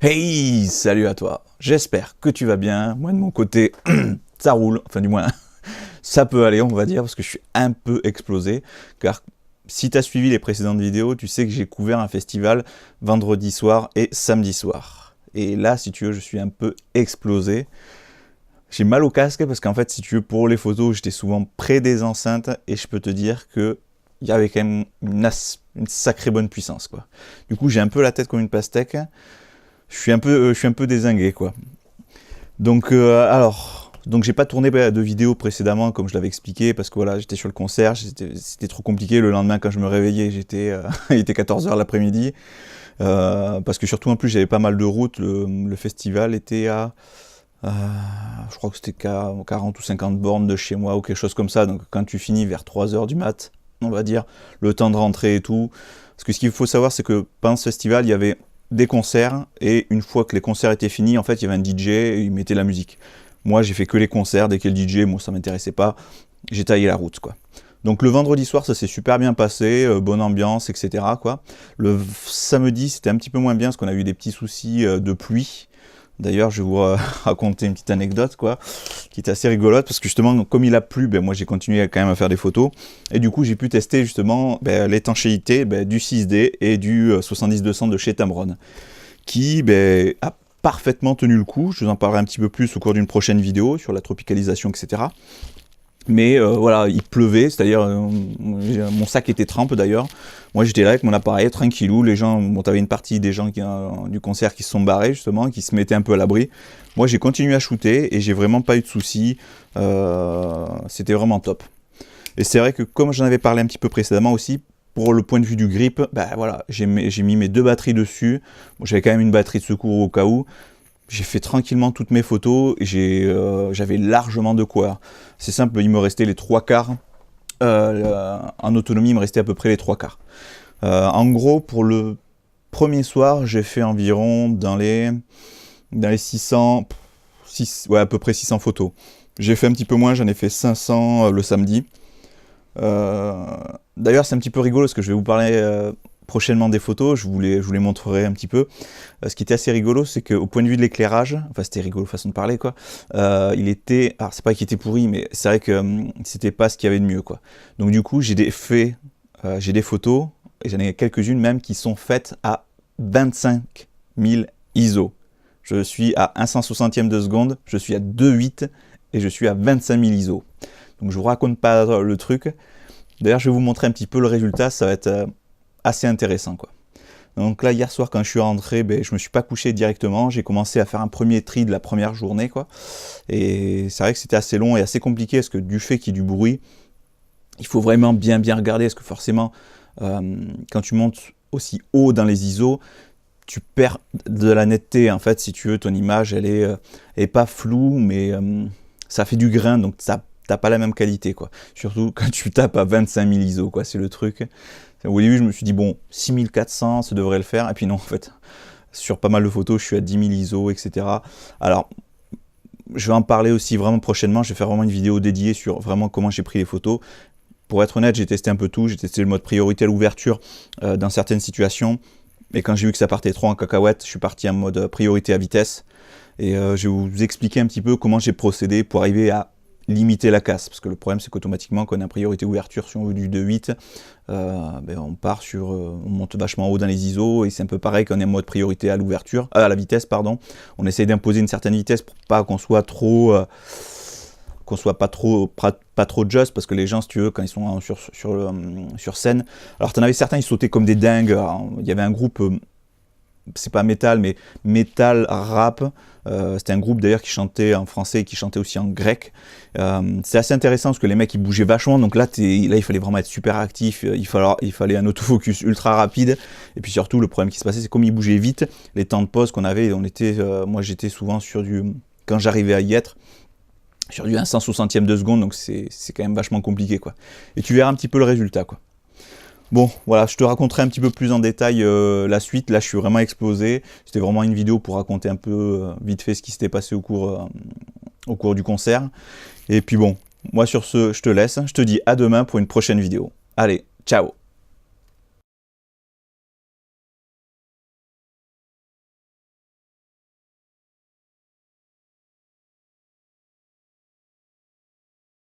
Hey, salut à toi. J'espère que tu vas bien. Moi de mon côté, ça roule. Enfin du moins, ça peut aller on va dire parce que je suis un peu explosé. Car si tu as suivi les précédentes vidéos, tu sais que j'ai couvert un festival vendredi soir et samedi soir. Et là, si tu veux, je suis un peu explosé. J'ai mal au casque parce qu'en fait, si tu veux, pour les photos, j'étais souvent près des enceintes et je peux te dire que il y avait quand même une sacrée bonne puissance, quoi. Du coup, j'ai un peu la tête comme une pastèque. Je suis un peu dézingué, quoi. Donc, donc j'ai pas tourné de vidéo précédemment, comme je l'avais expliqué, parce que voilà, j'étais sur le concert, c'était trop compliqué. Le lendemain, quand je me réveillais, il était 14h l'après-midi. Parce que surtout, en plus, j'avais pas mal de routes. Le festival était à, je crois que c'était 40 ou 50 bornes de chez moi, ou quelque chose comme ça. Donc, quand tu finis vers 3h du mat, on va dire, le temps de rentrer et tout. Parce que ce qu'il faut savoir, c'est que pendant ce festival, il y avait des concerts, et une fois que les concerts étaient finis, en fait, il y avait un DJ, et il mettait la musique. Moi, j'ai fait que les concerts, dès qu'il y a le DJ, moi, ça m'intéressait pas, j'ai taillé la route, quoi. Donc le vendredi soir, ça s'est super bien passé, bonne ambiance, etc., quoi. Le samedi, c'était un petit peu moins bien, parce qu'on a eu des petits soucis de pluie. D'ailleurs, je vais vous raconter une petite anecdote, quoi, qui est assez rigolote, parce que justement, comme il a plu, ben, moi j'ai continué quand même à faire des photos, et du coup j'ai pu tester justement l'étanchéité du 6D et du 70-200 de chez Tamron, qui a parfaitement tenu le coup. Je vous en parlerai un petit peu plus au cours d'une prochaine vidéo sur la tropicalisation, etc. Mais voilà, il pleuvait, c'est-à-dire mon sac était trempe d'ailleurs. Moi j'étais là avec mon appareil, tranquillou, les gens, bon t'avais une partie des gens du concert qui se sont barrés justement, qui se mettaient un peu à l'abri. Moi j'ai continué à shooter et j'ai vraiment pas eu de soucis, c'était vraiment top. Et c'est vrai que comme j'en avais parlé un petit peu précédemment aussi, pour le point de vue du grip, voilà, j'ai mis mes deux batteries dessus. Bon, j'avais quand même une batterie de secours au cas où. J'ai fait tranquillement toutes mes photos et j'avais largement de quoi. C'est simple, il me restait les 3/4. En autonomie, il me restait à peu près les 3/4. En gros, pour le premier soir, j'ai fait environ dans les 600, ouais, à peu près 600 photos. J'ai fait un petit peu moins, j'en ai fait 500 le samedi. D'ailleurs, c'est un petit peu rigolo parce que je vais vous parler prochainement des photos, je vous les montrerai un petit peu. Ce qui était assez rigolo, c'est qu'au point de vue de l'éclairage, enfin c'était rigolo façon de parler, quoi, il était, alors c'est pas qu'il était pourri, mais c'est vrai que c'était pas ce qu'il y avait de mieux, quoi. Donc du coup, j'ai des photos, et j'en ai quelques-unes même qui sont faites à 25 000 ISO. Je suis à 1/160e de seconde, je suis à 2.8 et je suis à 25 000 ISO. Donc je vous raconte pas le truc. D'ailleurs, je vais vous montrer un petit peu le résultat, ça va être assez intéressant, quoi. Donc là, hier soir, quand je suis rentré, je me suis pas couché directement. J'ai commencé à faire un premier tri de la première journée, quoi. Et c'est vrai que c'était assez long et assez compliqué, parce que du fait qu'il y ait du bruit, il faut vraiment bien regarder, parce que forcément, quand tu montes aussi haut dans les ISO, tu perds de la netteté. En fait, si tu veux, ton image, elle est pas floue, mais ça fait du grain, donc ça t'as pas la même qualité, quoi. Surtout quand tu tapes à 25 000 ISO, quoi, c'est le truc. Au début, je me suis dit, bon, 6400, ça devrait le faire. Et puis non, en fait, sur pas mal de photos, je suis à 10 000 ISO, etc. Alors, je vais en parler aussi vraiment prochainement. Je vais faire vraiment une vidéo dédiée sur vraiment comment j'ai pris les photos. Pour être honnête, j'ai testé un peu tout. J'ai testé le mode priorité à l'ouverture dans certaines situations. Et quand j'ai vu que ça partait trop en cacahuète, je suis parti en mode priorité à vitesse. Et je vais vous expliquer un petit peu comment j'ai procédé pour arriver à limiter la casse, parce que le problème c'est qu'automatiquement quand on a priorité ouverture, si on veut du 2.8, on monte vachement haut dans les ISO, et c'est un peu pareil quand on est en mode priorité à l'ouverture, à la vitesse, pardon. On essaye d'imposer une certaine vitesse pour pas qu'on soit trop pas trop just, parce que les gens, si tu veux, quand ils sont sur scène, alors t'en avais certains, ils sautaient comme des dingues. Alors, il y avait un groupe, c'est pas métal, mais métal rap. C'était un groupe d'ailleurs qui chantait en français et qui chantait aussi en grec. C'est assez intéressant parce que les mecs ils bougeaient vachement. Donc là, il fallait vraiment être super actif. Il fallait un autofocus ultra rapide. Et puis surtout, le problème qui se passait, c'est comme ils bougeaient vite, les temps de pause qu'on avait, moi j'étais souvent quand j'arrivais à y être, sur du 1/160e de seconde. Donc c'est quand même vachement compliqué, quoi. Et tu verras un petit peu le résultat, quoi. Bon, voilà, je te raconterai un petit peu plus en détail la suite. Là, je suis vraiment explosé. C'était vraiment une vidéo pour raconter un peu vite fait ce qui s'était passé au cours du concert. Et puis bon, moi sur ce, je te laisse. Je te dis à demain pour une prochaine vidéo. Allez, ciao!